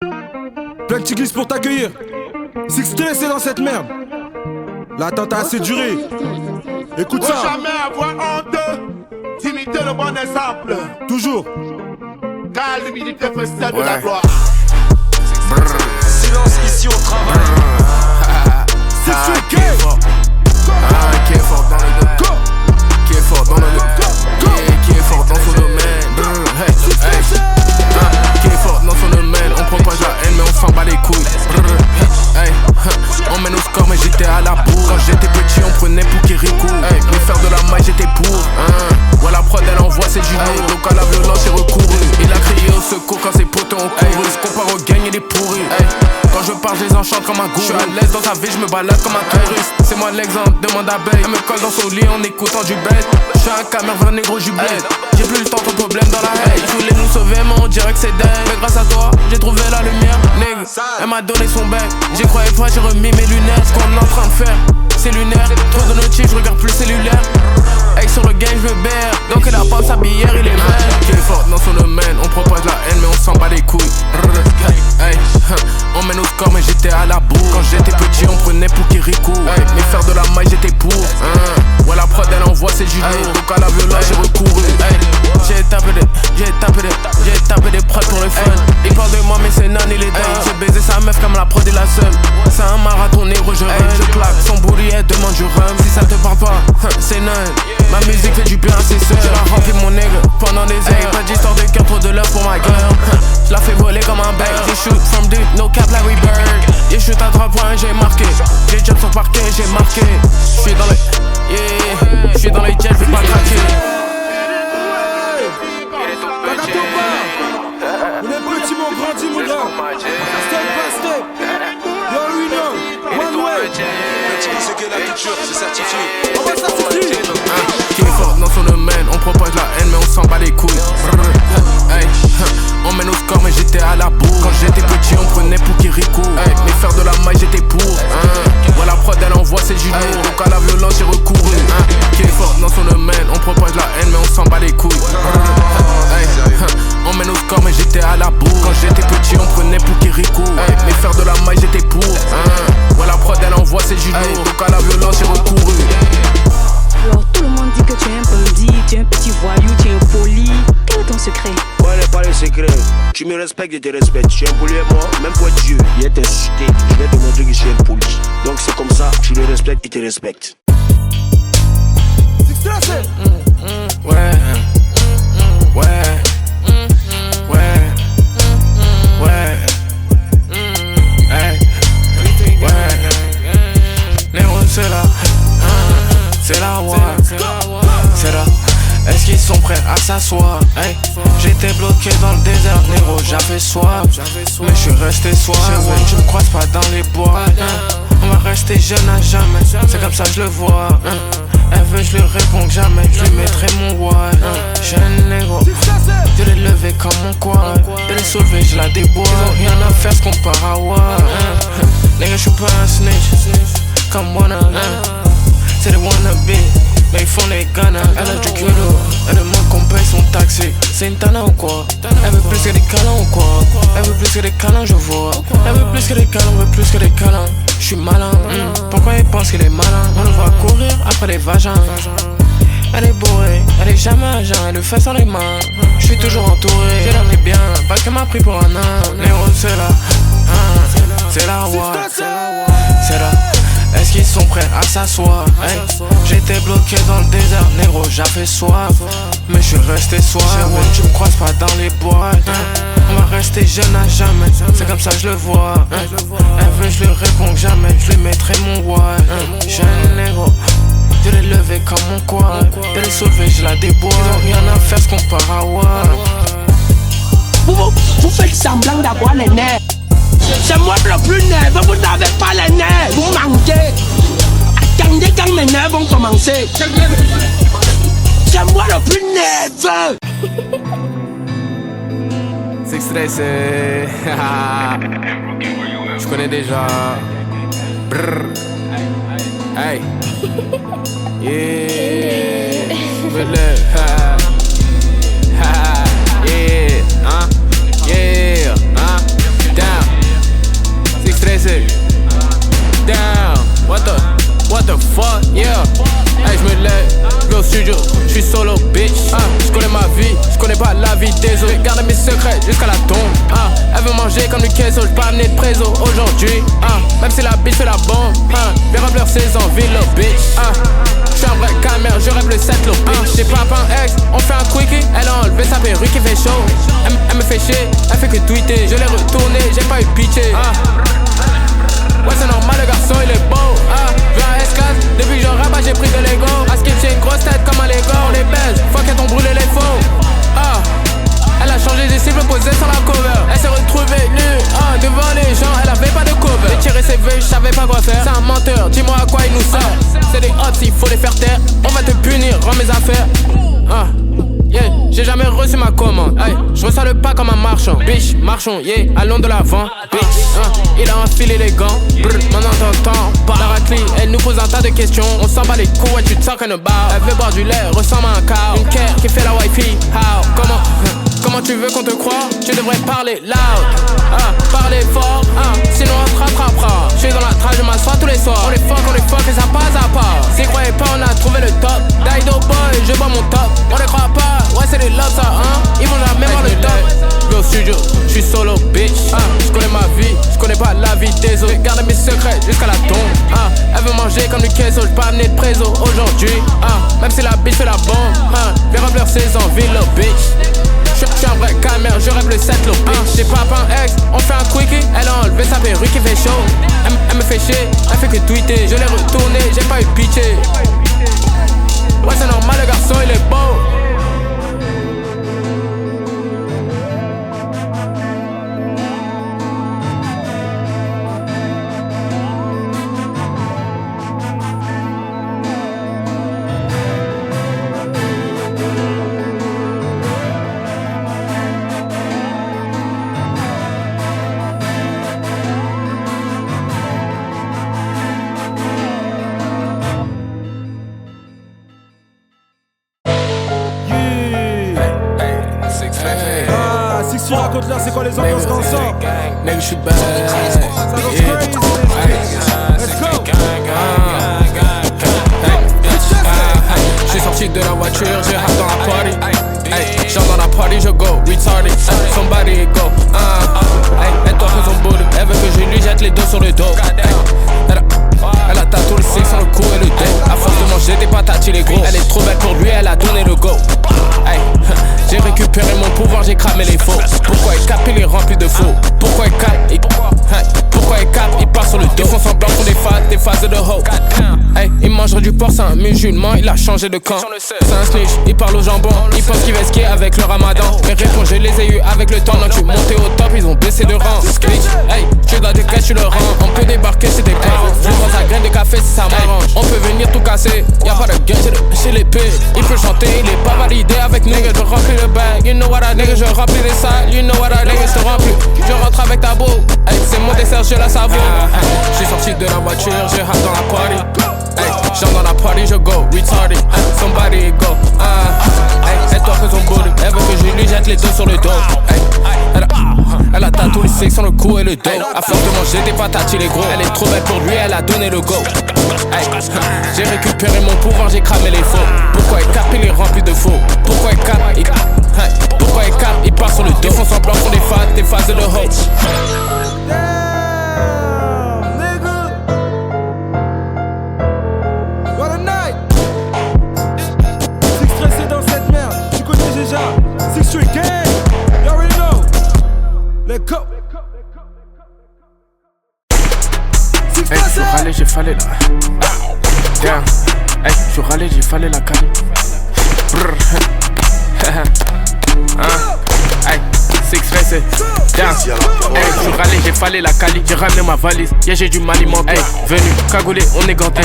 Plein de glisse pour t'accueillir. Six stressé dans cette merde. L'attente a assez duré. Écoute ça. Faut jamais avoir honte d'imiter le bon exemple. Toujours. Car l'humilité précède de la gloire. Silence ici au travail. C'est celui qui est fort. Qui est fort dans le domaine. Qui est fort dans le domaine. Qui est fort dans son domaine. Qui est fort dans son domaine. On propage la haine mais on s'en bat les couilles. On mène au score mais j'étais à la bourre. Quand j'étais petit on prenait pour Kirikou. Mais faire de la maille j'étais pour. Ouais la prod elle envoie ses jumeaux. Donc à la violence j'ai recouru. Il a crié au secours quand ses potes ont couru. Se compare au gang il est pourri. Quand je parle je les enchante comme un gourou. Je suis à l'aise dans sa vie je me balade comme un touriste. C'est moi l'exemple, demande à Bay. Elle me colle dans son lit en écoutant du bête. Je suis un caméra négro du bled. J'ai plus le temps ton problème dans la haine. Ils voulaient nous sauver mais on dirait que c'est dingue. Mais grâce à toi j'ai trouvé la lumière. Nègre, elle m'a donné son bec. J'y croyais pas, j'ai remis mes lunettes. Ce qu'on est en train de faire, c'est lunaire. Trop de notifs, je regarde plus cellulaire. Hey, sur le game, je me berre. Donc elle a pas sa bière, il est mal. Qui est fort dans son domaine, on propage la haine, mais on s'en bat les couilles. Hey, on mène au score, mais j'étais à la bourre. Quand j'étais petit, on prenait pour Kirikou. Mais faire de la maille, j'étais pour. Ouais, la prod, elle envoie ses jumeaux. Donc à la violence, j'ai recouru. J'ai tapé des prods pour le fun. Il parle de moi, mais c'est non, il est dingue. J'ai baisé sa meuf comme la prod et la seule. C'est un marathon négro, je run. Je claque son booty, elle demande du rhum. Si ça te parle pas, c'est non. Ma musique fait du bien à ses soeurs. Je la remplis mon nègre pendant des heures. Pas d'histoire de cœur, trop de love pour ma gueule. Je la fais voler comme un bec. J'ai shoot from deep, no cap like we burn. J'ai shoot à 3 points, j'ai marqué. J'ai jump sur parquet, j'ai marqué. J'suis dans les... Yeah, j'suis dans les jets, j'vais pas craquer. On est petit, mon grandi, mon gars. Step by step. Yo, we know. One way. C'est que la culture, c'est certifié. On va certifier. Qui est fort dans son domaine, on propage la haine mais on s'en bat les couilles. On mène au score mais j'étais à la bourre. Quand j'étais petit on prenait pour Kirikou. Mais faire de la maille j'étais pour. Ouais la prod elle envoie ses jumeaux. Donc à la violence j'ai recouru. Qui est fort dans son domaine, on propage la haine mais on s'en bat les couilles. On mène au score mais j'étais à la bourre. Quand j'étais petit on prenait pour Kirikou. Mais faire de la maille j'étais pour. Ouais la prod elle envoie ses jumeaux. Donc à la violence j'ai recouru. Alors tout le monde dit que tu es un bandit, tu es un petit voyou, tu es impoli. Quel est ton secret? Ouais, n'est pas le secret. Tu me respectes, je te respecte. Tu es impoli et moi, même pour Dieu, il est insulté. Je vais te montrer que je suis impoli. Donc c'est comme ça, tu le respectes, il te respecte. C'est stressé. Ouais. Ouais. Ouais. Ouais. Hey. Ouais. Néo, c'est là. C'est là, ouais. C'est là. Est-ce qu'ils sont prêts à s'asseoir? Hey. J'étais bloqué dans le désert, négro, j'avais soif. Mais je suis resté soif. Je me croise pas dans les bois. On va rester jeune à jamais. C'est comme ça que je le vois. Elle veut, je lui réponds que jamais. Je lui mettrai mon ouais. Jeune négro, je l'ai levé comme mon quoi. Je l'ai soulevé, je la débois. Ils ont rien à faire, ce qu'on part à ouais. Nigga, je suis pas un snitch. Comme wanna. C'est des wannabe, mais ils font les ganas. Elle a du culot, elle demande qu'on paye son taxi. C'est une tana ou quoi? Elle veut plus que des câlins ou quoi? Elle veut plus que des câlins, je vois. Elle veut plus que des câlins, veut plus que des câlins. J'suis malin, pourquoi ils pensent qu'il est malin? On le voit courir après les vagins. Elle est bourrée, elle est jamais à jeun, elle le fait sans les mains. J'suis toujours entouré, j'ai l'air les biens, parce qu'elle m'a pris pour un nain. Néo, c'est là, c'est là, ouais. C'est là. Est-ce qu'ils sont prêts à s'asseoir? Hey. J'étais bloqué dans le désert, négro, j'avais soif. Mais je suis resté soif. Tu me croises pas dans les boîtes. On va rester jeune à jamais. C'est comme ça que je le vois. Elle veut, je lui réponds que jamais. Je lui mettrai mon ouais. Jeune négro, je l'ai levé comme mon quoi. Je l'ai soulevé, je la débois. Ils ont rien à faire, ce qu'on part à ouais. Vous faites semblant d'avoir les nerfs. C'est moi le plus nerveux, vous n'avez pas les nerfs, vous manquez. Attendez quand mes nerfs vont commencer. C'est moi le plus nerveux. C'est stressé. Je connais déjà. Brrr. Hey. Yeah. Yeah. Yeah. Damn. manger comme du queso, j'peux amener de préso aujourd'hui. Même si la bitch fait la bombe, les rappeurs ses envies, le bitch. J'suis un vrai camère, je rêve le set, le bitch. J'ai pas un ex, on fait un quickie. Elle a enlevé sa perruque, il fait chaud. Elle me fait chier, elle fait que tweeter. Je l'ai retourné, j'ai pas eu pitié. Ouais c'est normal le garçon il est beau. Vu un S-Class, depuis que je rappe j'ai pris de l'ego. À skip j'ai une grosse tête comme un Lego. On les baise, fuck elles t'ont brûlé les faux. Elle a changé des cibles posées sur la cover. Elle s'est retrouvée nue devant les gens, elle avait pas de cover. J'ai tiré ses vœux, je savais pas quoi faire. C'est un menteur, dis-moi à quoi il nous sert. C'est des hops, il faut les faire taire. On va te punir, rends mes affaires. Yeah, j'ai jamais reçu ma commande. Je reçois le pas comme un marchand. Bitch, marchons, yeah, allons de l'avant. Bitch, il a enfilé les gants. Maintenant t'entends pas. La raclie, elle nous pose un tas de questions. On s'en bat les coups, what you talking about. Elle veut boire du lait, ressemble à un cow. Une care qui fait la wifi, how? Comment tu veux qu'on te croie? Tu devrais parler loud, parler fort, sinon on te rattrapera. Je suis dans la trace, je m'assois tous les soirs. On est fuck et ça passe à part. S'ils croyaient pas, on a trouvé le top. Daido boy, je bois mon top. On les croit pas, ouais c'est des loves ça, ils vont jamais voir le top. Je vais au studio, je suis solo bitch. Je connais ma vie, je connais pas la vie des autres. J'ai gardé mes secrets jusqu'à la tombe. Elle veut manger comme du queso, j'peux amener de préso aujourd'hui. Même si la bitch fait la bombe, les rappeurs ses envies, le bitch. J'suis un vrai camère, je rêve le set, le bitch. J'ai pas un ex, on fait un quickie. Elle a enlevé sa perruque, il fait chaud. Elle me fait chier, elle fait que tweeter. Je l'ai retourné, j'ai pas eu pitié. Ouais c'est normal le garçon il est beau. Raconte-leur c'est quoi les ambiances quand on sort. Nigga, je suis bad. Ça goes crazy. Let's go. J'suis sorti de la voiture, j'ai hâte dans la party. J'entre dans la party, je go retarded. Somebody go. Elle doit faire son booty. Elle veut que je lui jette les dos sur le dos. Elle a tatoué le sexe sur le cou et le dos. À force de manger des patates, il est gros. Elle est trop belle pour lui, elle a donné le go. J'ai récupéré mon pouvoir, j'ai cramé les faux. Pourquoi il cap, il est rempli de faux. Pourquoi il cap, il part sur le dos. Ils font semblant pour des phases de ho. Il mangerait du porc, c'est un musulman, il a changé de camp. C'est un snitch, il parle au jambon. Il pense qu'il va skier avec le ramadan. Mais réponds, je les ai eu avec le temps. Non, tu montais au top, ils ont baissé de rang. Tu dois te cacher, tu le rends. On peut débarquer chez tes potes. Je prends sa graine de café si ça m'arrange. On peut venir tout casser, y'a pas de gain, j'ai l'épée. Il peut chanter, il est pas validé avec nigga. Je remplis le bag, you know what I nigga. Je remplis les salles, you know what I nigga. Je te remplis, je rentre avec ta beau. C'est mon dessert, je la savoure. J'suis sorti de la voiture, j'ai hâte dans la party. J'entre dans la party, je go retarded. Somebody go. Elle doit faire son booty. Elle veut que je lui jette les dos sur le dos. Elle a tatoué le sexe sur le cou et le dos. À force de manger des patates, il est gros. Elle est trop belle pour lui, elle a donné le go. J'ai récupéré mon pouvoir, j'ai cramé les faux. Pourquoi il cap, il est rempli de faux. Pourquoi il cap, il part sur le dos. Ils font semblant pour des phases de ho. Six Street Gang, you already know. Let's go. J'suis râlé, j'ai fallé là. Damn. J'suis râlé, j'ai fallé la cali. Six stressé. J'suis râlé, j'ai fallé la cali. J'ai ramené ma valise, yeah, j'ai dû m'alimenter. Venu, cagoulé, on est ganté.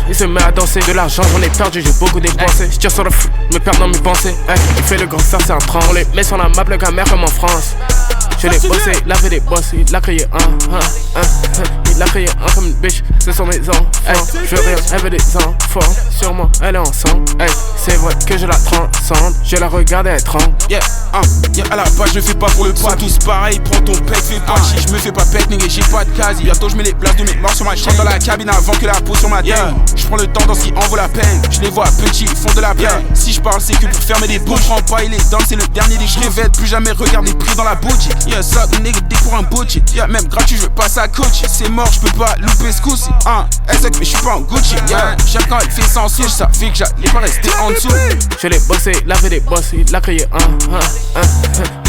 Il se met à danser. De l'argent, j'en ai perdu, j'ai beaucoup dépensé. J'tire sur le fou, me perds dans mes pensées. Il fait le grand frère, c'est un train. On les met sur la map, le camère comme en France. Je l'ai bossé, lavé des bosses, il l'a crié il a créé un comme une bitch, ce sont mes enfants. Hey, je veux rien, elle veut des enfants. Sur moi, elle est ensemble. Hey, c'est vrai que je la transcende. Je la regarde et elle tremble. Yeah, à la base je le fais pas pour le pas. Tous pareil, prends ton pec, fais pas chier. Je me fais pas pète, nigga, j'ai pas de case. Bientôt je mets les places de mes morts sur ma chaîne. Dans la cabine avant que la peau sur ma tête. Je prends le temps dans ce qui en vaut la peine. Je les vois petits, ils font de la peine. Si je parle c'est que pour fermer des bouches. Je prends pas, il est dans, c'est le dernier des crevettes. Plus jamais regarder prix dans la bougie. Yeah, ça, nigga, dès pour un bougie. Yeah, même gratuit, je veux pas ça coach. C'est mort, je peux pas louper ce coup-ci. Elle sait que mais je suis pas en Gucci. Yeah, j'aime quand elle fait sans souche. Ça fait que j'allais pas rester en dessous. Je l'ai bossé, lavé des boss, il l'a créé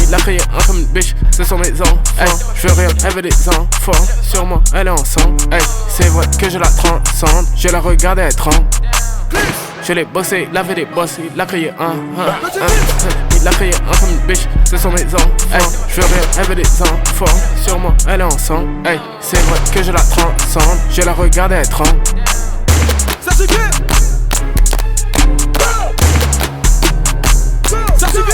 il l'a créé un comme une bitch, ce sont mes enfants. Hey, je veux rien, elle veut des enfants. Sur moi, elle est ensemble. Hey, c'est vrai que je la transcende. Je la regarde et elle tremble. Je l'ai bossé, lavé des boss, il l'a créé il l'a créé un comme une bitch, ce sont mes enfants. Hey, je veux rien, elle veut des enfants. Sur moi, elle est ensemble. Hey, c'est vrai que je la transcende. Je la regarde et elle tremble. Ça suffit. Ça suffit.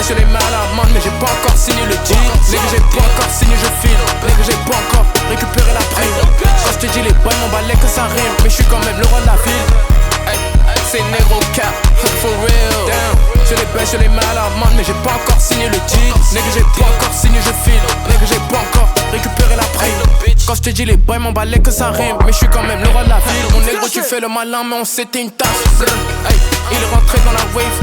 Je les mal à amende, mais j'ai pas encore signé le deal. Nigga, j'ai pas encore signé, je file. Nigga, j'ai pas encore récupéré la prime. Quand je te dis les boys m'emballent que ça rime, mais je suis quand même le roi de la ville. C'est négro cap, for real. Je les baisse, je les mal à amende, mais j'ai pas encore signé le deal. Nigga, j'ai pas encore signé, je file. Nigga, j'ai pas encore récupéré la prime. Quand je te dis les boys m'emballent que ça rime, mais je suis quand même le roi de la ville. Mon négro, tu fais le malin, mais on s'était une tasse. Il est rentré dans la wave.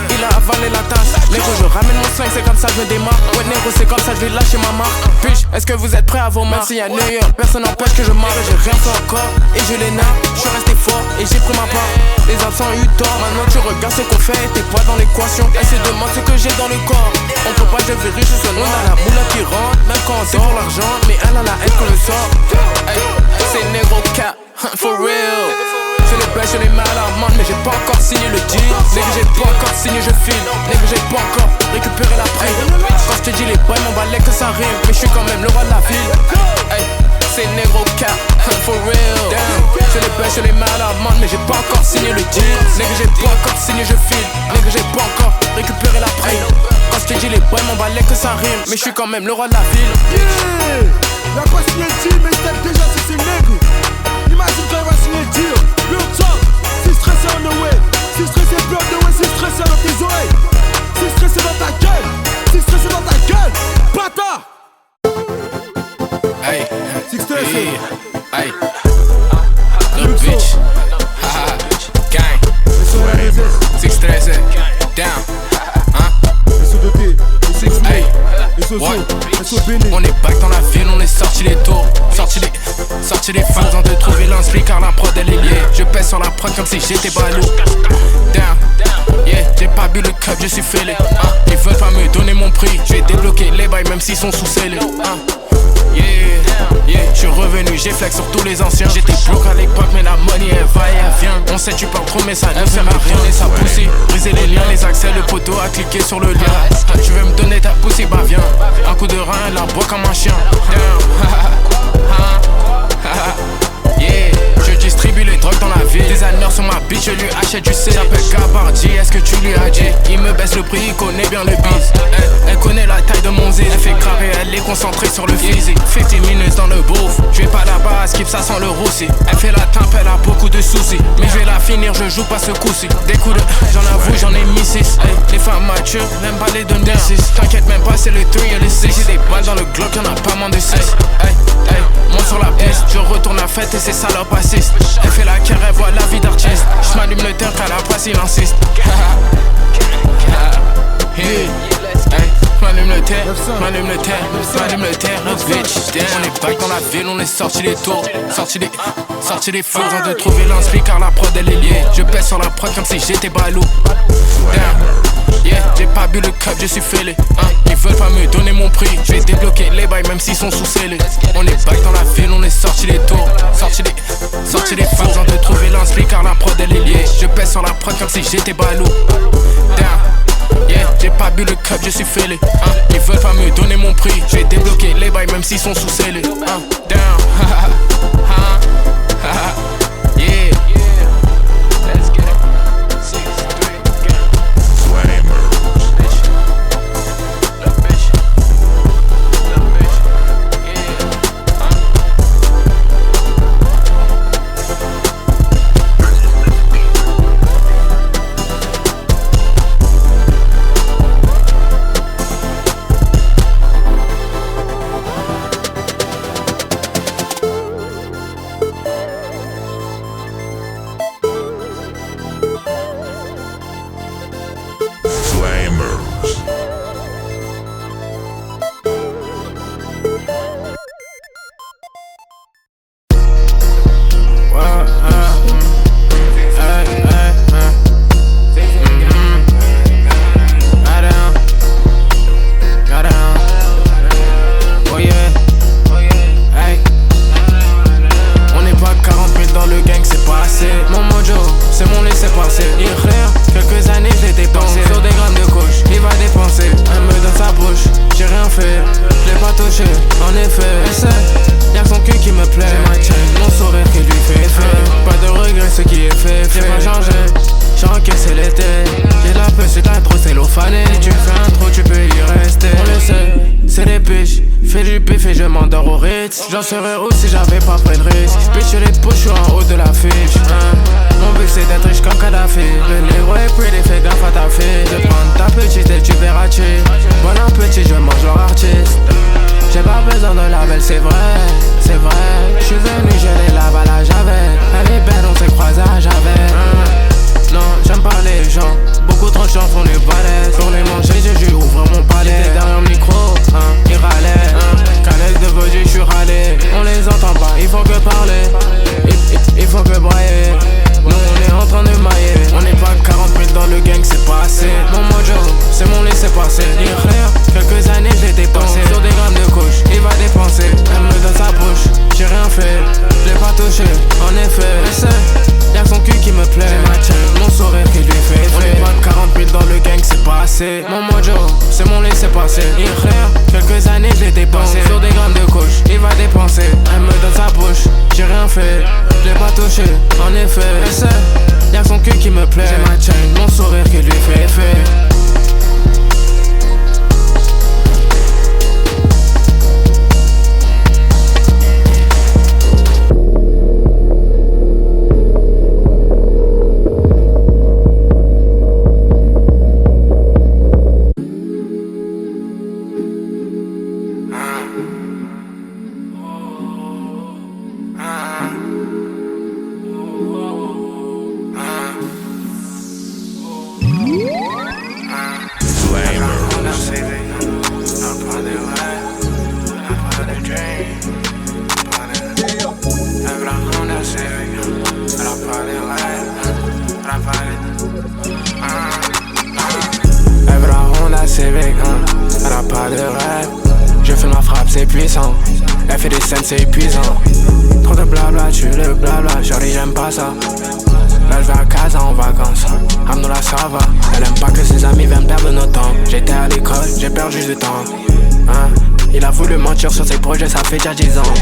Il a avalé la tasse. Négro, je ramène mon sling, c'est comme ça je me démarre. Ouais, négro, c'est comme ça je vais lâcher ma marque. Puis, est-ce que vous êtes prêts à vos marques? Même s'il y a New York, personne n'empêche que je marre. J'ai rien fait encore, et je les narre. Je suis resté fort, et j'ai pris ma part. Les absents ont eu tort, maintenant tu regardes ce qu'on fait. T'es pas dans l'équation, elle se demande ce que j'ai dans le corps. On peut pas devenir riche, on a la moula qui rentre. Même quand on c'est pour l'argent, mais elle a la haine qu'on le sort. C'est négro cap, for real. Je les baisse, je les mal à amende, mais j'ai pas encore signé le deal. Nigga, j'ai pas encore signé, je file. Nigga, j'ai pas encore récupéré la prime. Quand je te dis les boys m'emballent que ça rime, mais je suis quand même le roi de la ville. Hey, c'est négro cap, for real. Je les baisse, je les mal à amende, mais j'ai pas encore signé le deal. Nigga, j'ai pas encore signé, je file. Nigga, j'ai pas encore récupéré la prime. Quand je te dis les boys m'emballent que ça rime, mais je suis quand même le roi de la ville. Yeah, y'a pas signé le deal, mais step déjà si c'est nègre. Imagine quand il va signer le deal. Real talk, si stressé on the way. Si stressé blow the way, si stressé dans tes oreilles. Si stressé dans ta gueule. Si stressé dans ta gueule. Bâtard. Hey, si stressé. Hey, little bitch. Gang. Si stressé. Down. Hey, on est back dans la ville, on est sorti les tours. Sorti les fans en de trouver l'inspire car la prod elle est liée. Je pèse sur la prod comme si j'étais balou. Down, yeah, j'ai pas bu le cup, je suis fêlé. Ils veulent pas me donner mon prix, je vais débloquer les bails même s'ils sont sous scellés. Yeah, je suis revenu, j'ai flex sur tous les anciens. J'étais broke à l'époque mais la money elle va et elle vient. On sait tu parles trop mais ça ne sert à rien. Et ça pousse, briser les liens, les accès, le poteau a cliqué sur le lien. Tu veux me donner ta poussée, bah viens. Un coup de rein, la bois comme un chien. Yeah, je distribue les drogues dans la ville. Designer sur ma bitch, je lui achète du C. J'appelle Gabardi, est-ce que tu lui as dit? Il me baisse le prix, il connaît bien le biz. Elle connaît la taille de mon zé. Elle fait carré, elle est concentrée sur le physique. 50 minutes dans le bouffe. Je vais pas là-bas, skip ça sans le roussi. Elle fait la tempe, elle a beaucoup de soucis. Mais je vais la finir, je joue pas ce coup-ci. Des coups de, j'en avoue, j'en ai mis 6. Les femmes matures, n'aiment pas les donner 6. T'inquiète même pas, c'est le 3 et le 6. J'ai des balles dans le Glock, y'en a pas moins de 6. Monte sur la piste, je retourne la fête et ses salopes assistent. Elle fait la carrière, elle voit la vie d'artiste. J'm'allume le terre, qu'à la place il insiste. M'allume le terre, m'allume le terre, m'allume le terre, bitch. On est back dans la ville, on est sorti des tours. Sorti des fours, on de trouver l'inspire car la prod elle est liée. Je pèse sur la prod comme si j'étais balou. Yeah, j'ai pas bu le cup, je suis fêlé. Ils veulent pas me donner mon prix, je vais débloquer les bails même s'ils sont sous scellés. On est back dans la ville, on est sorti des tours. Sorti les femmes, besoin de trouver l'inspli car la prod elle est liée. Je pèse sur la prod comme si j'étais balou. Damn, yeah, j'ai pas bu le cup, je suis fêlé. Ils veulent pas me donner mon prix. J'ai débloqué les bails même s'ils sont sous scellés. Damn, yeah. Let's get it. 6, 3, j'en serais où si j'avais pas pris le risque. Bitch les poches, je suis en haut de la fiche. Mon but c'est d'être riche comme Kadhafi. Le négro est pretty, fais gaffe à ta fille. Je prends ta petite et tu verras chier. Bon appétit, je mange leur artiste. J'ai pas besoin de label, c'est vrai, c'est vrai. J'suis venu, je les lave à la javel. Elle est belle, on s'est croisé à Javel. Non, j'aime pas les gens. Beaucoup trop de gens font les balais. Pour les manger, j'ai dû ouvrir mon palais. J'étais derrière le micro, ils râlaient. Canel de Vaudier, j'suis râlé. On les entend pas, il faut que parler. Il faut que brailler. Nous on est en train de mailler. On n'est pas 40 000 dans le gang, c'est pas assez. Mon mojo, c'est mon laisser-passer. Il clair, quelques années j'ai dépensé. Sur des grammes de couche, il va dépenser. Elle me donne sa bouche, j'ai rien fait. Je l'ai pas touché, en effet. Mais c'est, y'a son cul qui me plaît. C'est ma chaîne, mon sourire qui lui fait effet. On n'est pas 40 000 dans le gang, c'est pas assez. Mon mojo, c'est mon laisser-passer. Il clair, quelques années j'ai dépensé. Sur des grammes de couche, il va dépenser. Elle me donne sa bouche, j'ai rien fait. Je l'ai pas touché, en effet. Mais c'est, y'a son cul qui me plaît. C'est ma chaîne, mon sourire qui lui fait effet. C'est épuisant. Trop de blabla, tu le blabla. Shorty j'aime pas ça. Là je vais à casa en vacances. Amnoula ça va. Elle aime pas que ses amis viennent perdre notre temps. J'étais à l'école, j'ai perdu du temps. Il a voulu mentir sur ses projets, ça fait déjà 10 ans.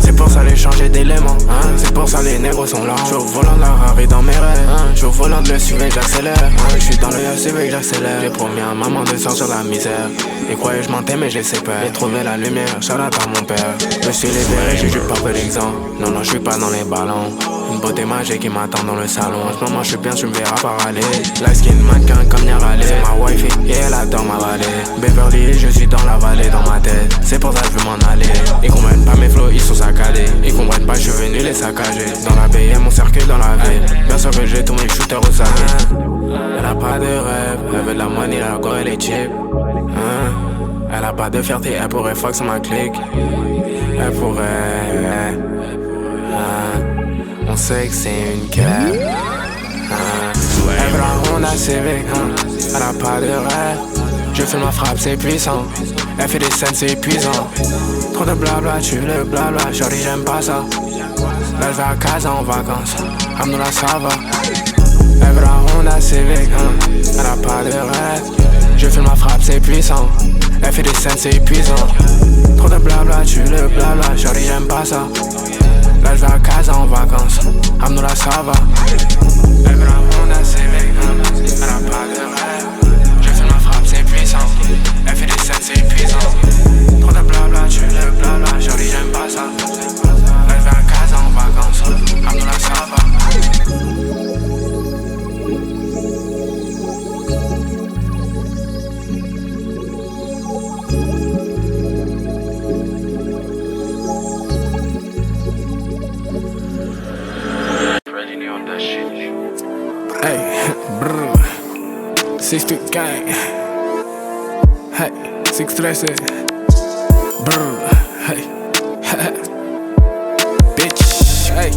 C'est pour ça les changer d'éléments. C'est pour ça les négros sont lents. J'suis au volant de la Rari dans mes rêves. J'suis au volant de le suivre et j'accélère. J'suis dans le SUV et j'accélère. J'ai promis à maman de sortir de la misère. Et croyais je mentais mais je laissais peur. J'ai trouvé la lumière, shout-out à mon père. Je suis libéré, j'ai juste pas fait l'exemple. Non, j'suis pas dans les ballons. Une beauté magique qui m'attend dans le salon. En ce moment j'suis bien, tu me verras par aller. Light skin mannequin comme Niarale. C'est ma wifey et elle adore ma vallée. Beverly, je suis dans la vallée, dans ma tête. C'est pour ça que je veux m'en aller. Ils comprennent pas mes flows, ils sont saccadés. Ils comprennent pas, je suis venu les saccager. Dans la BM, mon cercueil dans la ville. Bien sûr que j'ai tous mes shooters au salé. Elle a pas de rêve, elle veut de la money, la go elle est cheap. Elle a pas de fierté, elle pourrait fuck sur ma clique. Elle pourrait. On sait que c'est une guerre. Elle veut la Honda Civic, elle a pas de rêve. Je fais ma frappe, c'est puissant. Elle fait des scènes, c'est épuisant. Trop de blabla, tu le blabla. Shorty, j'aime pas ça. Là je vais à casa en vacances, Amnoula ça va. Elle veut la Honda Civic, elle a pas de rêve. Je fais ma frappe, c'est puissant. Elle fait des scènes, c'est épuisant. Trop de blabla, tu le blabla, chérie j'aime pas ça. Là je vais à casa en vacances, Amnoula ça va. Elle veut la Honda Civic, elle a pas de rêve. Je fais ma frappe, c'est puissant. Elle fait des scènes, c'est épuisant. Trop de blabla, tu le blabla, chérie j'aime pas ça. Là je vais à casa en vacances, Amnoula ça va. Hey, brr, 6 gang. Hey, 613. Brr, hey, bitch, hey,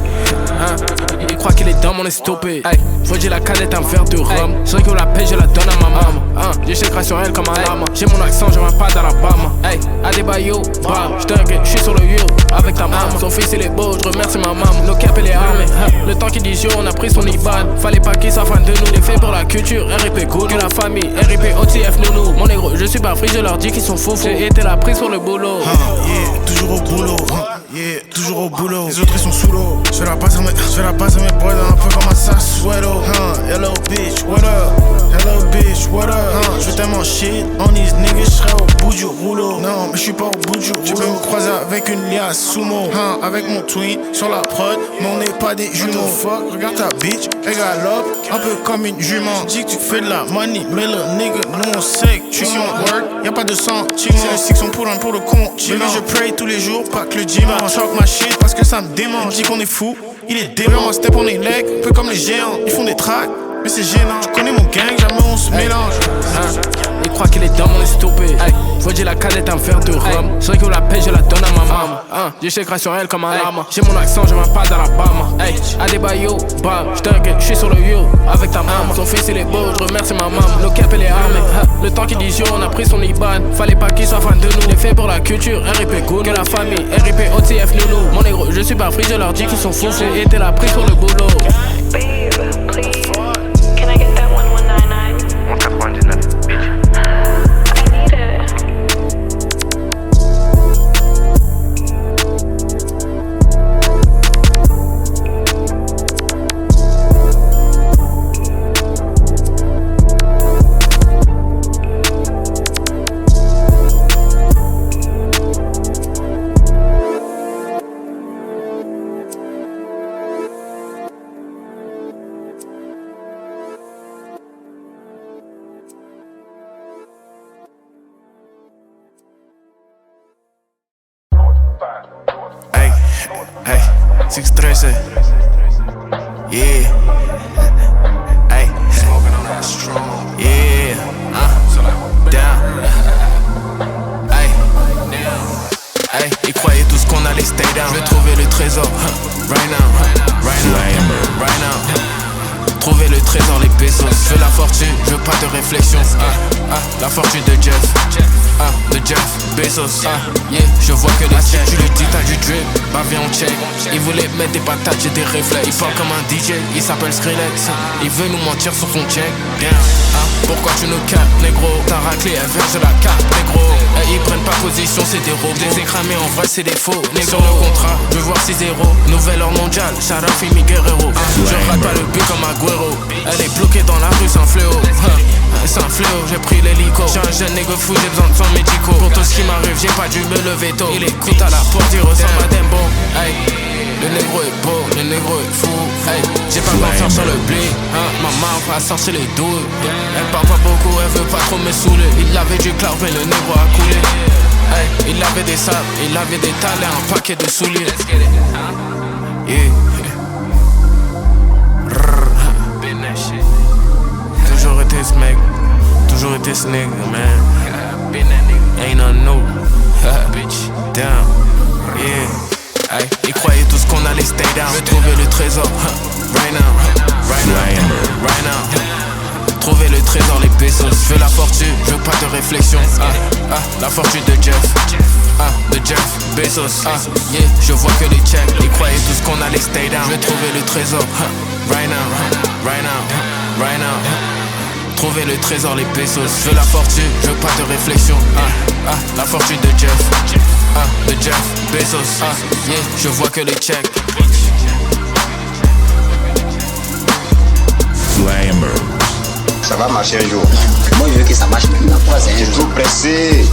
il croit qu'il est dans mon estompé. Hey, faut que j'ai la canette, un verre de rhum. C'est vrai que la paix, je la donne à ma maman. J'ai chèque sur elle comme un lama. J'ai mon accent, je viens pas d'Alabama. Hey, Adebayo, bam, j'suis sur le yo avec ta maman. Son fils il est beau, je remercie ma maman. Le cap elle est armée. Le temps qu'il dit yo, on a pris son IBAN. Fallait pas qu'il s'en de nous. Les faits pour la culture, RIP good. Que la famille, RIP OTF nounou. Mon négro, je suis pas free, je leur dis qu'ils sont fous. J'ai été la prise sur le boulot. Yeah, toujours au boulot. Yeah, toujours au boulot. Les autres ils sont sous l'eau. Je vais la passer à mes boys un peu comme un Sassuelo. Hello bitch, what up? Hello bitch, what up? Je vais tellement shit on these niggas, j'serai au bout du rouleau. Non, mais j'suis pas au bout du rouleau. Tu peux me croiser avec une liasse sumo. Avec mon tweet sur la prod, mais on n'est pas des jumeaux. Fuck, regarde ta bitch, elle galope un peu comme une jument. Dis que tu fais de la money, mais le nigga, nous on sait que tu mon work, y'a pas de sentiments. C'est le six on pour le con. Bébé, je pray tous les jours, pas que le dimanche. Choque ma shit parce que ça me démange. Dis qu'on est fou, il est dément. Moi step on les legs, peu comme les géants. Ils font des tracks, mais c'est gênant. Je connais mon gang, jamais on se mélange. Il croit qu'il est dans mon estompé. Faut que j'ai la canette, un verre de rhum. C'est vrai que la paix, je la donne à ma maman. J'ai chèque sur elle comme un lama. J'ai mon accent, je viens pas d'Alabama. Adebayo, bam, j'suis sur le yo avec ta maman. Son fils il est beau, je remercie ma maman. Le cap elle est armée. Le temps qu'il dit yo, on a pris son IBAN. Fallait pas qu'il soit fan de nous. Les faits pour la culture, RIP good. Que la famille, RIP OTF nounou. Mon négro, je suis pas free, je leur dis qu'ils sont fous. J'ai été la prise sur le boulot. Hey, 613. Yeah. Hey, yeah. Down. Hey, ils croyaient tous qu'on allait stay down. Je vais trouver le trésor. Right now. Trouver le trésor, les pesos. Je veux la fortune, je veux pas de réflexion. La fortune de Jeff. De Jeff Bezos. Yeah, je vois que les checks. Tu lui dis t'as du drip, bah viens on check. Il voulait mettre des patates, j'ai des réflexes. Il parle comme un DJ, il s'appelle Skrillex. Il veut nous mentir sur son check. Bien, pourquoi tu nous capes, négro? T'as raclé, elle verse la carte, négro. Ils prennent pas position, c'est des robots. Les écramés en vrai, c'est des faux, négro. Sur le contrat, je veux voir 6-0. Nouvelle heure mondiale, Sharafi, mi Guerrero. Je rate pas le but comme Agüero. Elle est bloquée dans la rue, c'est un fléau. C'est un fléau, j'ai pris l'hélico. J'ai un jeune négo fou, j'ai besoin de soins médicaux. Pour tout ce qui m'arrive, j'ai pas dû me lever tôt. Il écoute à la porte, il ressemble à Dembo. Hey, le négro est beau, le négro est fou. Hey, j'ai pas le faire sur le blé. Maman va sortir les douilles. Elle parle pas beaucoup, elle veut pas trop me saouler. Il avait du cloud, mais le négro a coulé. Hey, il avait des sables, il avait des talents, un paquet de souliers. Yeah. Toujours été ce mec, toujours été ce nigga, man. Ain't nothing new. Bitch, down, yeah. Hey, ils croyaient tous qu'on allait stay down. Je vais trouver le trésor, right now. Trouver le trésor. trésor, les pesos. Je veux la fortune, je veux pas de réflexion. La fortune de Jeff. De Jeff Bezos. Yeah, je vois que les checks. Ils croyaient tous qu'on allait stay down. Je vais trouver le trésor. Right now, right now, right now. Trouver le trésor, les pesos. Je veux la fortune, je veux pas de réflexion. La fortune de Jeff. De Jeff Bezos. Yeah, je vois que les checks. Ça va marcher un jour. Moi je veux que ça marche maintenant. Je suis trop pressé.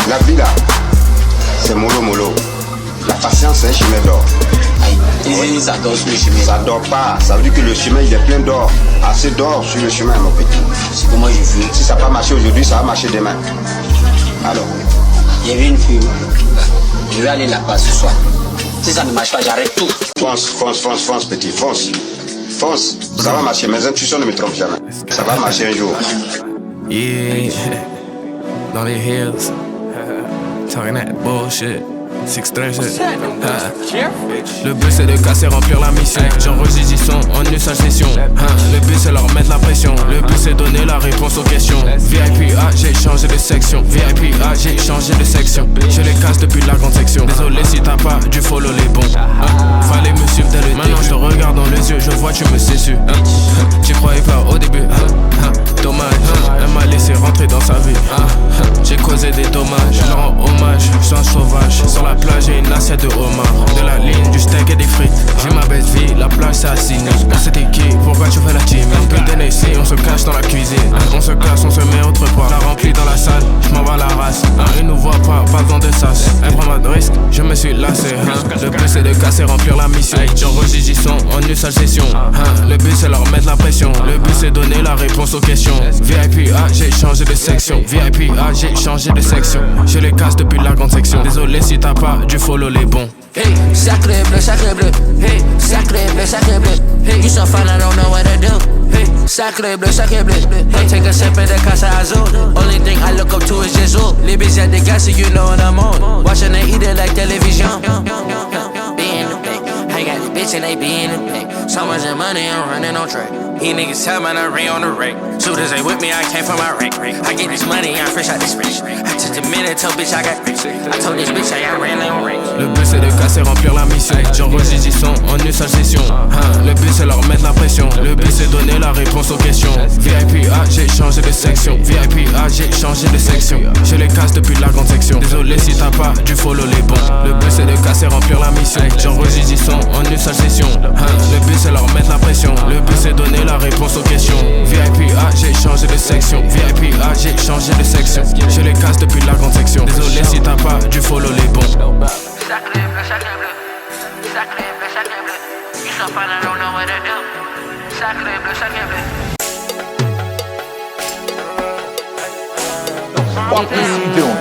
La vie là, c'est mollo mollo. La patience c'est un chemin d'or. Oui, ça dort sur le chemin. Ça dort pas, ça veut dire que le chemin il est plein d'or. Assez d'or sur le chemin mon petit. C'est comment je veux. Si ça n'a pas marché aujourd'hui, ça va marcher demain. Alors il y avait une fille. Je vais aller là-bas ce soir. Si ça ne marche pas, j'arrête tout. Fonce petit, fonce. Fonce, ça va marcher, mes intuitions ne me trompent jamais. Ça va marcher un jour. Yeah, dans les hills, talking that bullshit. 6-13 Le but c'est de casser, remplir la mission. J'enregistre du son en une seule session. Le but c'est leur mettre la pression. Le but c'est donner la réponse aux questions. VIP j'ai changé de section. VIP j'ai changé de section. Je les casse depuis la grande section. Désolé si t'as pas du follow les bons. Fallait me suivre dès le début. Maintenant je te regarde dans les yeux, je vois tu me séduis. J'y croyais pas au début. Dommage, elle m'a laissé rentrer dans sa vie. J'ai causé des dommages. Je leur rends hommage, je suis un sauvage. Sur la plage j'ai une assiette de homard. De la ligne, du steak et des frites. J'ai ma belle vie, la plage c'est assigné. C'était qui? Pourquoi tu fais la team? Un peu de Tennessee, on se cache dans la cuisine. On se casse, on se met autre part. La remplie dans la salle, je m'en bats la race. Ils nous voient pas besoin de sas. Elle prend pas de risque, je me suis lassé. Le but c'est de casser, remplir la mission. J'enregistre du son en une seule session. Le but c'est leur mettre la pression. Le but c'est donner la réponse aux questions. VIP j'ai changé de section. VIP j'ai changé de section. Je les casse depuis la grande section. Désolé si t'as pas du follow les bons. Hey, sacré bleu, hey, sacré bleu, hey, you so fine I don't know what to do. Hey, sacré bleu, hey, take a sip at the Casa Azul. Only thing I look up to is Jesus. Libby's at the gas, so you know what I'm on. Watching they eat it like television. Be in the bank, I got this bitch and they be in the bank. So much money, I'm running on track. These niggas tell me I ring on the rake. Shooters ain't with me, I came from my rank. I get this money, I'm fresh out this rich. I took the minute, told bitch I got rich. I told this bitch I ran on rank. Le but c'est de casser, remplir la mission. J'enregistre du son en une seule session. Le but c'est leur mettre la pression. Le but c'est donner la réponse aux questions. VIP j'ai changé de section. VIP j'ai changé de section. Je les casse depuis la grande section. Désolé si t'as pas du follow les bons. Le but c'est de casser, remplir la mission. J'enregistre du son en une seule session. Le but c'est leur mettre la pression. Le but c'est donner la réponse aux questions. VIP j'ai changé de section. VIP j'ai changé de section. Je les casse depuis la grande section. Désolé si t'as pas du follow les bons. Sacré bleu, you so fine I don't know what to do. Sacré bleu. What is he doing?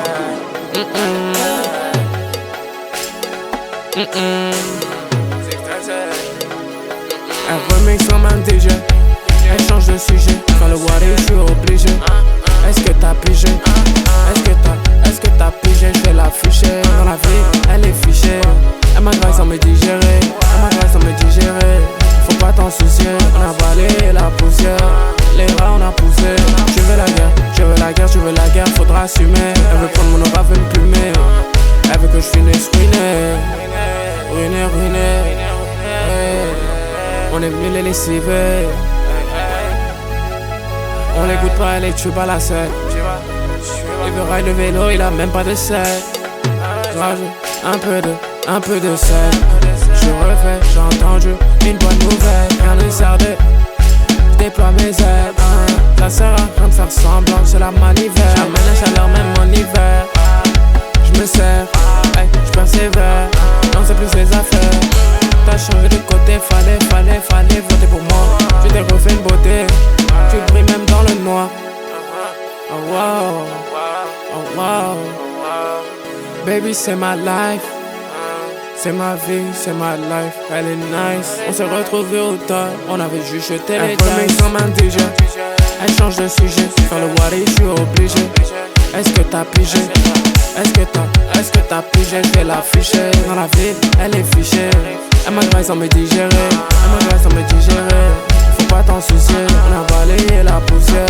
Elle remix comme un DJ. Elle change de sujet. Quand le water je suis obligé. Est-ce que t'as pigé? Est-ce que t'as pigé? Je vais l'afficher. Dans la vie, elle est fichée. Elle m'agresse sans me digérer. Faut pas t'en soucier. On a balayé la poussière. Les rats on a poussé. Je veux la guerre, faudra assumer. Elle veut prendre mon aura, veut me plumer. Elle veut que je finisse ruiné. On est venu les lessiver. On l'écoute pas, elle est tube à la scène. Il veut ride le vélo, il a même pas de selle. Rajoute un peu de sel. Je refais, j'ai entendu une bonne nouvelle. Rien ne sert de déploie mes ailes. Ça sert à rien de faire semblant, c'est la manivelle. J'amène la chaleur même en hiver. Je me sers, je persévère. Non c'est plus ses affaires. T'as changé de côté, fallait voter pour moi. Tu t'es refait une beauté. Tu brilles même dans le noir. Oh wow. Baby c'est ma life. C'est ma vie, c'est ma life. Elle est nice. On s'est retrouvés au top. On avait juste jeté les dice. Elle comme un DJ. Elle change de sujet. Faire le water, je suis obligé. Est-ce que t'as pigé? Est-ce que t'as pigé? Je vais l'afficher. Dans la ville, elle est fichée. Elle m'agresse sans me digérer. Faut pas t'en soucier. On a balayé la poussière,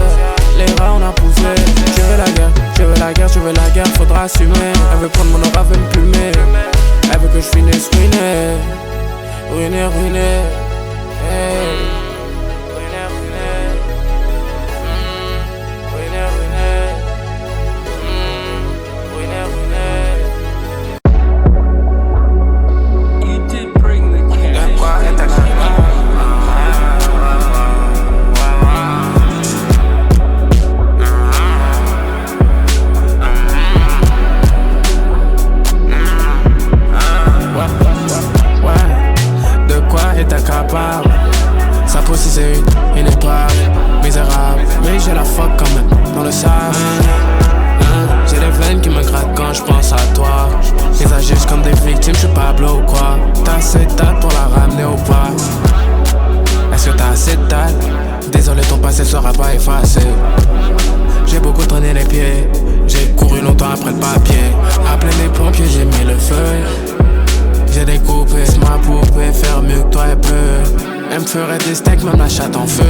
les rats on a poussé. Je veux la guerre, je veux la guerre, je veux la guerre, faudra assumer. Elle veut prendre mon aura, veut me plumer. Elle veut que je finisse ruiné, ruiné, ruiné. Hey. Sa peau si c'est une épave, misérable, mais j'ai la fuck quand même, dans le sable. J'ai des veines qui me grattent quand je pense à toi. Ils agissent comme des victimes, j'suis Pablo ou quoi. T'as assez de date pour la ramener ou pas? Est-ce que t'as assez de date? Désolé, ton passé sera pas effacé. J'ai beaucoup traîné les pieds, j'ai couru longtemps après le papier. Appelé les pompiers, j'ai mis le feu. J'ai découpé, c'est ma poupée, faire mieux que toi et peu. Elle me ferait des steaks, même la chatte en feu.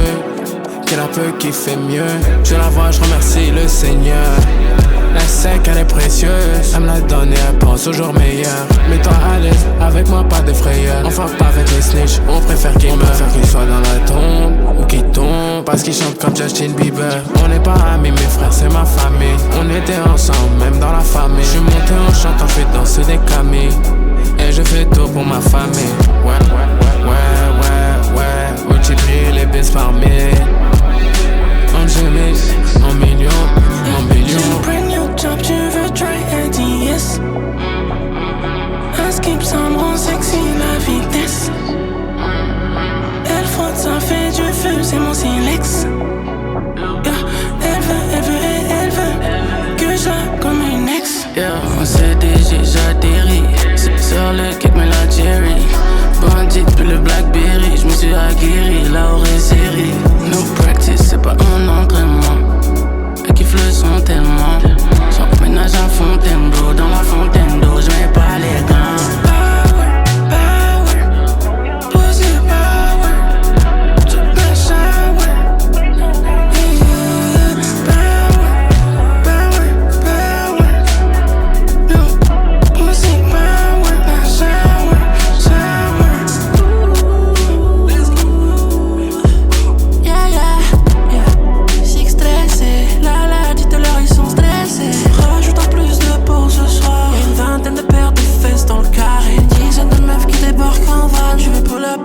Qu'elle a peu qui fait mieux. Je la vois, je remercie le Seigneur. Elle sait qu'elle est précieuse. Elle me l'a donnée, elle pense au jour meilleur. Mets-toi à l'aise, avec moi pas de frayeur. On fuck pas avec les snitch, on préfère qu'il meure. On préfère qu'il soit dans la tombe ou qu'il tombe, parce qu'il chante comme Justin Bieber. On n'est pas amis, mes frères, c'est ma famille. On était ensemble, même dans la famille. Je suis monté en chantant, je fais danser des camis. Et je fais tout pour ma famille. Ouais, multiplier les baisses par mille. En jeunesse, en millions, en billions. Tu brand new job, tu veux try IDS. Un skip, ça me rend sexy, la vitesse. Elle frotte, ça fait du feu, c'est mon silex. Elle veut que je la comme une ex. On s'est déjà atterri. Sur le kick, mais la Jerry. Bandit, puis le Blackberry. J'me suis aguerri, la vraie série. No practice, c'est pas un entraînement. Elle kiffe le son tellement. Son ménage à Fontainebleau. Dans la fontaine d'eau, j'mets pas les gants.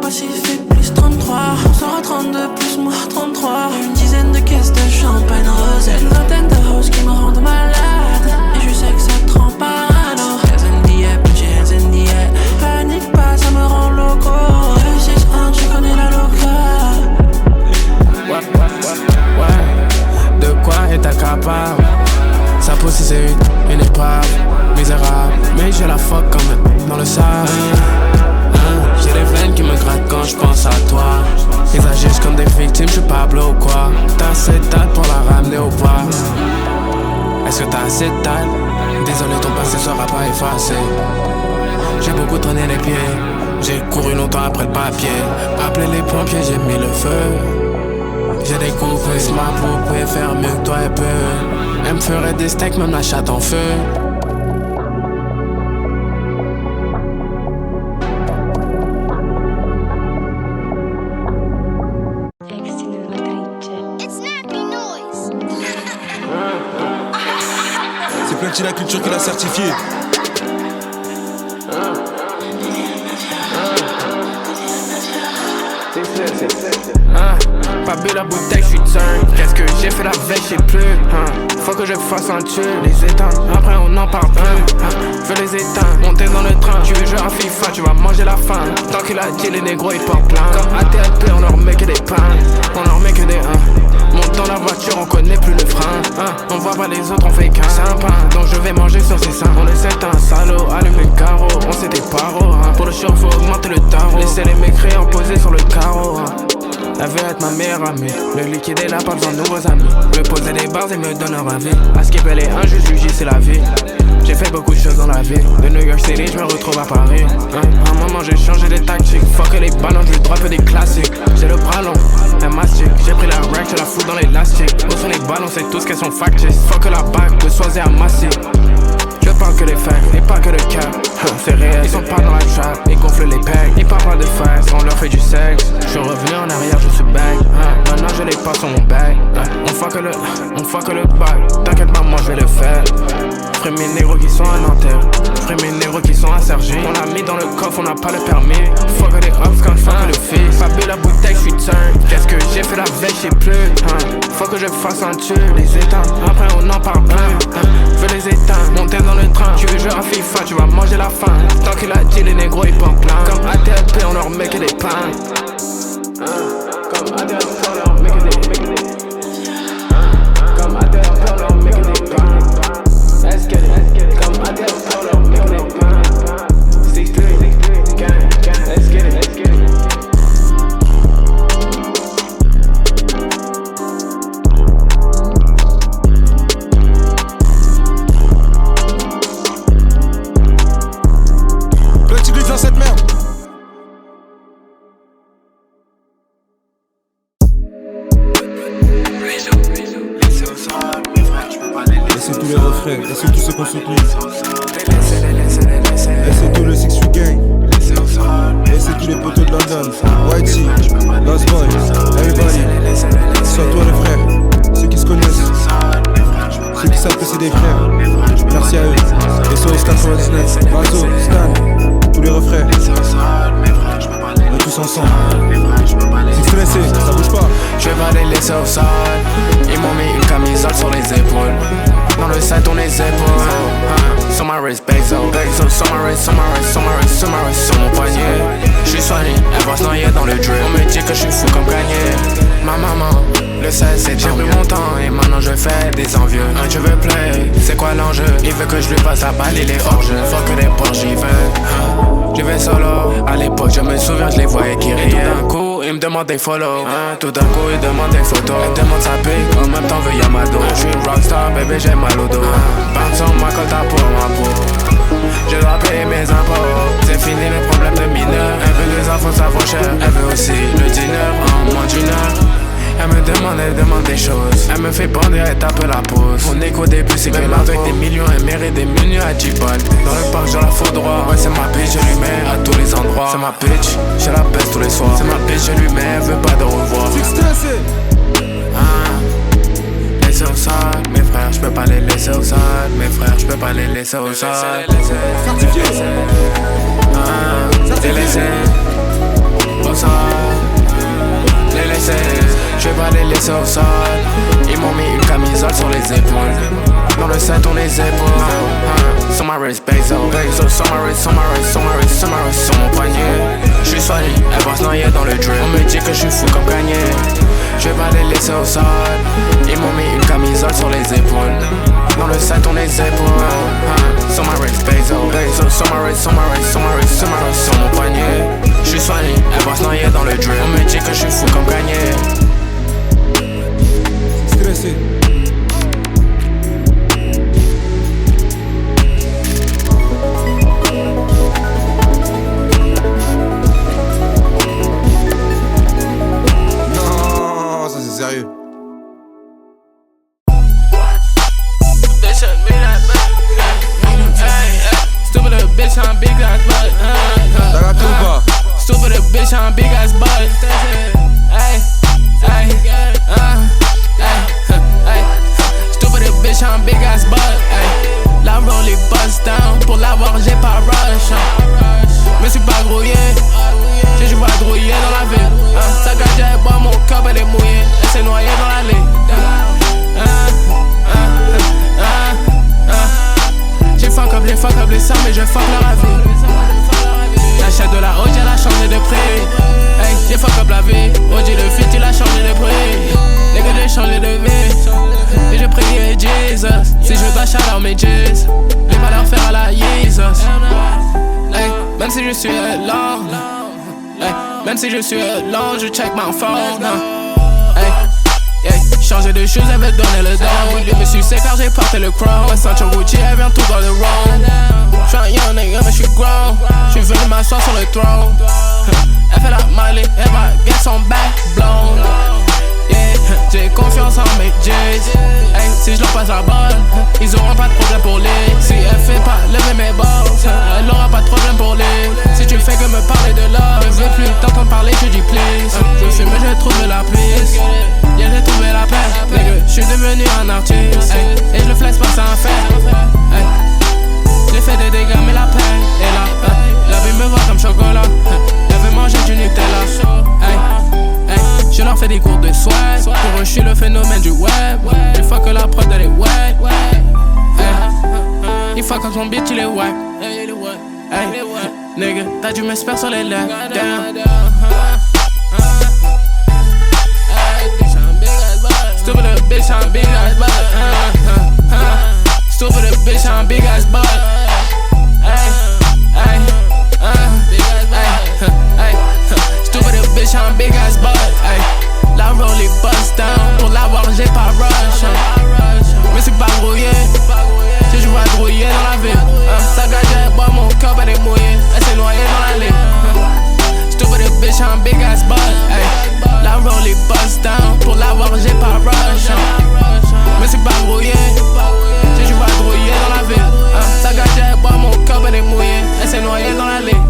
Pacifique plus 33. On sera 32 plus moi 33. Une dizaine de caisses de champagne rosette. Une vingtaine de hoes qui me rendent malade. Et je sais que ça te rend parano. Hands in the air, put your hands in the air. Panique pas, ça me rend loco. 6-1, tu connais la loca. Ouais, de quoi est-elle capable? Sa peau si c'est une épave, misérable, mais je la fuck quand même, dans le sable. J'ai des veines qui me grattent quand je pense à toi. Ils agissent comme des victimes, je suis Pablo ou quoi. T'as assez de date pour la ramener ou pas? Est-ce que t'as assez de date? Désolé, ton passé sera pas effacé. J'ai beaucoup traîné les pieds, j'ai couru longtemps après le papier. Appelé les pompiers, j'ai mis le feu. J'ai découpé, c'est ma poupée, faire mieux que toi et peu. Elle me ferait des steaks, même la chatte en feu. C'est la culture qui l'a certifié. Pas bu la bouteille, j'suis turn. Qu'est-ce que j'ai fait la veille, j'sais plus. Faut que je fasse un tue, les éteindre. Après on n'en parle plus. Je veux les éteindre, monter dans le train. Tu veux jouer à FIFA, tu vas manger la faim. Tant qu'il a dit les négros ils portent plein. Comme ATLP, on leur met que des pains. On leur met que des monte dans la voiture, on connaît plus le frein. On voit pas les autres, on fait qu'un sympa. Donc je vais manger sur ses seins. On les éteint, salaud, allume le carreau. On sait des paros. Pour le show, faut augmenter le tarot. Laissez les mécréants posés sur le carreau. Elle veut être ma meilleure amie. Le liquide est là, pas besoin de nouveaux amis. Je poser des barres et me donne un ravi. À ce qui peut les injustes, lui c'est la vie. J'ai fait beaucoup de choses dans la vie. De New York City, je me retrouve à Paris. À un moment, j'ai changé des tactiques. Fuck les ballons, je lui droppe des classiques. J'ai le bras long, un mastic. J'ai pris la rack, je la fous dans l'élastique. Où sont les ballons, c'est tous qu'elles sont factices. Fuck la bague, le soisé à massif. Je parle que les faits, et pas que le cap. C'est réel, ils sont pas dans la trap. Ils gonflent les pecs, ils parlent pas de fesses. On leur fait du sexe. Je suis revenu en arrière, je suis back. Maintenant je les passe sur mon back. On fuck le back. T'inquiète maman, je vais le faire. Frère mes négros qui sont à Nanterre. Frère mes négros qui sont à Sergi. On l'a mis dans le coffre, on n'a pas le permis. Fuck les hops quand fuck le fils. Pas bu la bouteille, je suis turn. Qu'est-ce que j'ai fait la veille, je sais plus. Faut que je fasse un tube, les éteindre. Après on en parle plus. Je veux les éteindre, monter dans le train. Tu veux jouer à FIFA, tu vas manger la faim. Tant qu'il a dit les négros ils pensent plein. Comme ATLP on leur met que des pains. Comme ATLP on leur met que des Comme ATLP on leur met que des pains. Let's get it, comme ATLP on leur met que des pains. 6-3, gang, let's get it, let's get it. Dans cette merde. Laissez tous les refrains, laissez tous ceux qu'on soutient. Laissez tout le 6 Gang. Laissez tous les poteaux de London. Whitey, Lost Boy, everybody. Soit toi les frères, ceux qui se connaissent, ceux qui savent que c'est des frères. Merci à eux. Et SOS 99, Mazo, Stan. Tous les refrains, on est tous ensemble. C'est stressé, ça bouge pas. Je vais pas les laisser au sol. Ils m'ont mis une camisole sur les épaules. Dans le set on les épaules. Sur ma wrist, Bezos, sur ma wrist, sur mon poignet. Je suis soigné, elle va se noyer dans le drip. On me dit que je suis fou comme gagné. Ma maman, le 16 c'est j'ai pris mon temps et maintenant je fais des envieux. Je veux play, c'est quoi l'enjeu? Il veut que je lui passe la balle, il est hors jeu. Fuck que les porcs, j'y vais. Je vais solo, à l'époque je me souviens, je les voyais qui riaient. Et tout d'un coup, il me demande des follow. Tout d'un coup, il demande des photos. Elle demande sa pique, en même temps veut Yamado. Je suis une rockstar, bébé, j'ai mal au dos. Bam sur ma colta pour ma peau. Je dois payer mes impôts. C'est fini les problèmes de mineurs. Elle veut les enfants, ça vaut cher. Elle veut aussi le dîner en moins d'une heure. Elle demande des choses. Elle me fait bander, elle tape la pause. Mon écho au début c'est que avec des millions, elle mérite des millions à 10 balles. Dans le parc, je la fous droit. Ouais, c'est ma bitch, je lui mets à tous les endroits. C'est ma bitch, je la baisse tous les soirs. C'est ma bitch, je lui mets, elle veut pas de revoir. Laisser au sol, mes frères, je peux pas les laisser au sol. Mes frères, je peux pas les laisser au sol. Certifié. Les laisser au sol. Les laisser, je vais pas les laisser au sol. Ils m'ont mis une camisole sur les épaules. Dans le set on les épaules. Sur ma wrist, Bezos, sur mon poignet. Je suis soigné, elle va se noyer dans le drip. On me dit que je suis fou comme gagné. Je vais pas les laisser au sol. Ils m'ont mis une camisole sur les épaules. Dans le set on les épaules. Sur ma wrist, Bezos, sur mon poignet. Je suis soigné, elle va se noyer dans le drip. On me dit que je suis fou comme gagné. Stressé. Non, ça c'est sérieux. Stupid bitch on big ass butt. T'as raté ou pas? Stupid bitch on big ass butt. Stupid bitch on big ass butt. La roll est bust down. Pour l'avoir j'ai pas rush. Me suis pas grouillé. J'ai joué à grouiller dans la ville. Sa gage elle boit mon cup elle est mouillée. Elle s'est noyée dans l'allée. J'ai fuck up les sangs mais je fuck leur avis. J'achète de la OG, elle a changé de prix. Hey, j'ai fuck up la vie. OG le fit, il a changé de prix. Les gars, j'ai changé de vie. Et je prie Jesus. Si je dois shout out mes J's, les valeurs faire à la Jesus. Hey, même si je suis long, hey, Même si je suis lent, je check ma phone. Hey, hey, changer de choses, elle veut donner le don. Je me suis sé car j'ai porté le crown. Ma ceinture Gucci, elle vient tout dans le round. J'suis un young nigga, mais j'suis grown. J'suis venu m'asseoir sur le throne. Elle fait la Miley, elle va get son back blown. Yeah, j'ai confiance en mes J's. Hey, si je leur passe la balle, ils auront pas de problème pour les. Si elle fait pas lever mes balles, elle aura pas de problème pour les. Si tu fais que me parler de love, je veux plus t'entendre parler, je dis please. Je fume, j'ai trouvé la piste. Yeah, j'ai trouvé la paix. Nigga, je suis devenu un artiste. Hey, et je le flex pas sans faire. Hey, j'ai fait des dégâts, mais la paix est là. La vie me voit comme chocolat. Elle veut manger du Nutella. Hey, hey, je leur fais des cours de swag. Pour eux, je suis le phénomène du web. Une fois que la prod elle est wet. Hey, une fois que ton bitch il est wack. Hey, nigga, t'as dû m'espérer sur les lèvres. Stupid little bitch, I'm big ass butt. Stupid little bitch, I'm big ass butt. Stupid little bitch, I'm big ass butt. La roll est bust down. Pour l'avoir, j'ai pas rush. Mais c'est pas brouillé. J'ai joué à grouiller dans la ville. Ça gage, bois mon cœur, elle est mouillée. Elle s'est noyée dans la lune. Stupid little bitch, I'm big ass butt. La roll est bust down. Pour l'avoir, j'ai pas rush. Mais c'est pas brouillé. J'ai joué à grouiller dans la ville. Ça gage, bois mon cœur, elle est mouillée. Elle s'est noyée dans la lune.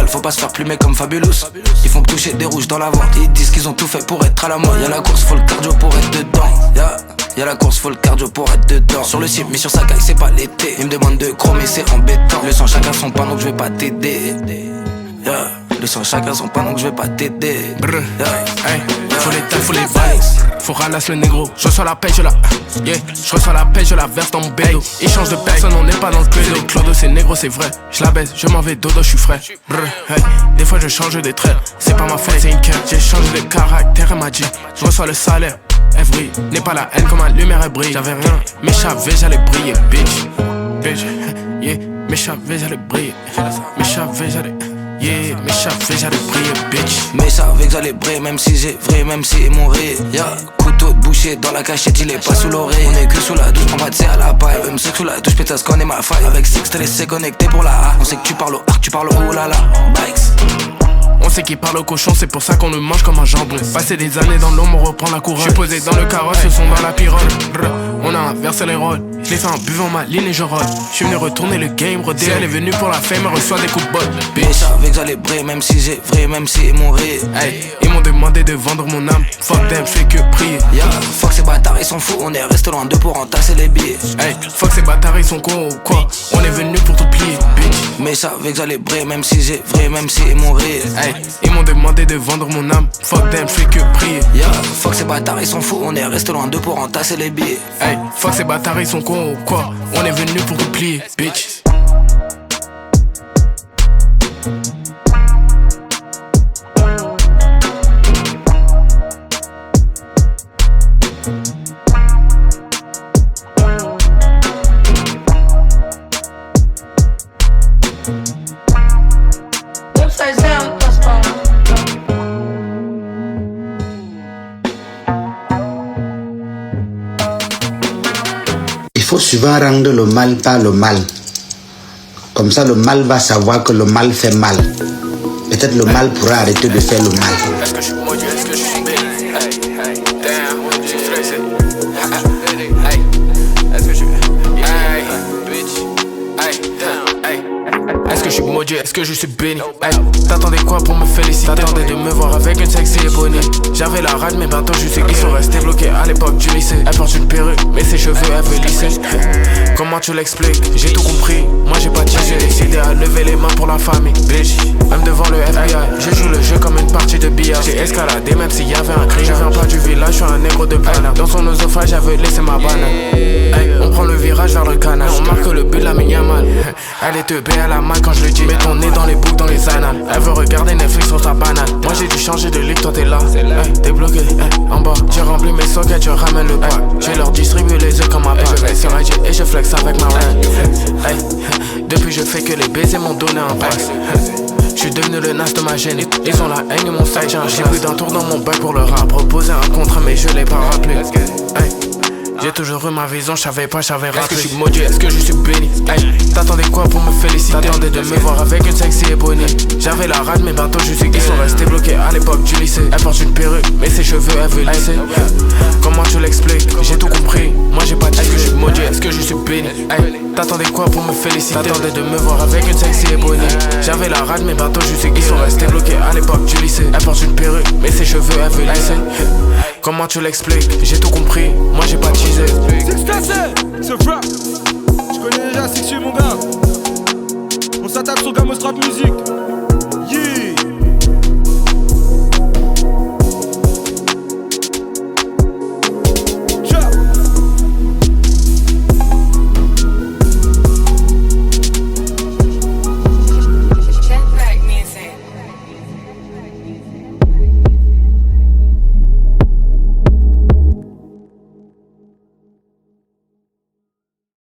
Faut pas se faire plumer comme Fabulous. Ils font toucher des rouges dans la vente. Ils disent qu'ils ont tout fait pour être à la mode. Y'a la course, faut le cardio pour être dedans. Y'a la course, faut le cardio pour être dedans. Sur le site, mais sur sa caille, c'est pas l'été. Ils me demandent de chromer, c'est embêtant. Le sang chacun son pain, donc je vais pas t'aider. Le sang chacun son pain, donc je vais pas t'aider. Faut les tailles, faut les vices. Faut ralasse le négro. Je reçois la paix, je la. Yeah, je reçois la paix, je la verse dans mon bédo. Ils changent de personne, on n'est pas dans le pédo. Les clodos, c'est négro, c'est vrai. Je la baisse, je m'en vais dodo, je suis frais. Des fois je change des traits. C'est pas ma faute, c'est une quête. J'ai changé de caractère, elle m'a dit. Je reçois le salaire. Elle brille, n'est pas la haine comme ma lumière elle brille. J'avais rien, mais j'avais, j'allais briller, bitch. Yeah, mais j'avais, j'allais briller. Mais j'avais, j'allais. Yeah, mais j'allais briller, bitch. Mais j'avais que j'allais briller, même si j'ai vrai, même si ils m'ont ri. Couteau de boucher dans la cachette, il est pas sous l'oreille. On est que sous la douche, on va tirer à la paille. Même ceux que sous la douche, pétasse qu'on est ma faille. Avec Six, t'es laissé connecté pour la A. On sait que tu parles au arc, tu parles au oh là là. Bikes. On sait qu'il parle au cochon, c'est pour ça qu'on le mange comme un jambon. Passer des années dans l'ombre, on reprend la couronne. J'suis posé dans le carrosse, ce sont dans la pyrone. On a inversé les rôles. J'l'ai fait en buvant ma ligne et je rôle. J'suis venu retourner le game, rodé. Elle est venue pour la fame, elle reçoit des coups de botte. Mais j'avais que j'allais briller, même si j'ai vrai, même si ils m'ont ri. Hey, ils m'ont demandé de vendre mon âme. Fuck them, j'fais que prier. Fuck ces bâtards, ils sont fous, on est resté loin d'eux pour entasser les billets. Hey, fuck ces bâtards, ils sont cons ou quoi? On est venu pour tout plier, bitch. Mais j'avais que j'allais briller, même si j'ai vrai, même si ils m'ont ri. Hey, ils m'ont demandé de vendre mon âme. Fuck them, j'fais que prier. Fuck ces bâtards, ils sont fous, on est resté loin d'eux pour entasser les billets. Hey, fuck ces bâtards, ils sont cons ou quoi? On est venu pour tout plier, bitch. Il faut souvent rendre le mal par le mal. Comme ça, le mal va savoir que le mal fait mal. Peut-être le mal pourra arrêter de faire le mal. Est-ce que je suis maudit, est-ce que je suis bête? Hey, damn, je suis stressé. Hey, est-ce que je suis... Hey, bitch. Hey, est-ce que je suis maudit, est-ce que je suis béni? Hey, t'attendais quoi pour me féliciter? T'attendais de me voir avec une sexy ébonnie. J'avais la rage mais maintenant je suis gay. Ils sont restés bloqués à l'époque du lycée. Elle porte une perruque mais ses cheveux elle veut lisser. Comment tu l'expliques? J'ai tout compris, moi j'ai pas dit. J'ai décidé à lever lever les mains pour la famille. Bitch, même devant le FBI, je joue le jeu comme une partie de billard. J'ai escaladé même s'il y avait un cri. Je viens pas du village, je suis un négro de Paname. Dans son oesophage, j'avais laissé ma banane. Hey, on prend le virage vers le canal. On marque le but, la mienne mal. Elle est teubée, elle a mal quand je le dis. Mets ton nez dans les boucles, dans les annales. Elle veut regarder Netflix sur sa banane. Moi j'ai dû changer de ligue, toi t'es là. Hey, t'es bloqué, hey, en bas. J'ai rempli mes sockets, je ramène le pack. J'ai leur distribué les œufs comme ma part. Je vais sur IG et je flex avec ma rap. Hey, depuis je fais que les baisers m'ont donné un pass. Je suis devenu le nas de ma gêne. Ils ont la haine et mon sac. J'ai plus d'un tour dans mon bac pour leur rap. Proposer un contrat mais je l'ai pas rappelé. Hey. J'ai toujours eu ma vision, j'avais pas, j'avais rappelé. Est-ce que je suis maudit, est-ce que je suis béni? Hey, t'attendais quoi pour me féliciter? T'attendais de me voir avec une sexy ébonnie. J'avais la rate mais bientôt je suis gay. Ils sont restés bloqués à l'époque du lycée. Elle porte une perruque mais ses cheveux elle veut lisser. Comment tu l'expliques? J'ai tout compris, moi j'ai pas dit. Est-ce que je suis maudit, est-ce que je suis béni? Hey, t'attendais quoi pour me féliciter? T'attendais de me voir avec une sexy ébonnie. J'avais la rate mais bientôt je suis gay. Ils sont restés bloqués à l'époque du lycée. Elle porte une perruque mais ses cheveux elle veut lisser. Comment tu l'expliques? J'ai tout compris, moi j'ai pas teasé. C'est rap. Je connais déjà Sixty mon gars. On s'attaque sur Gamos Rap Music.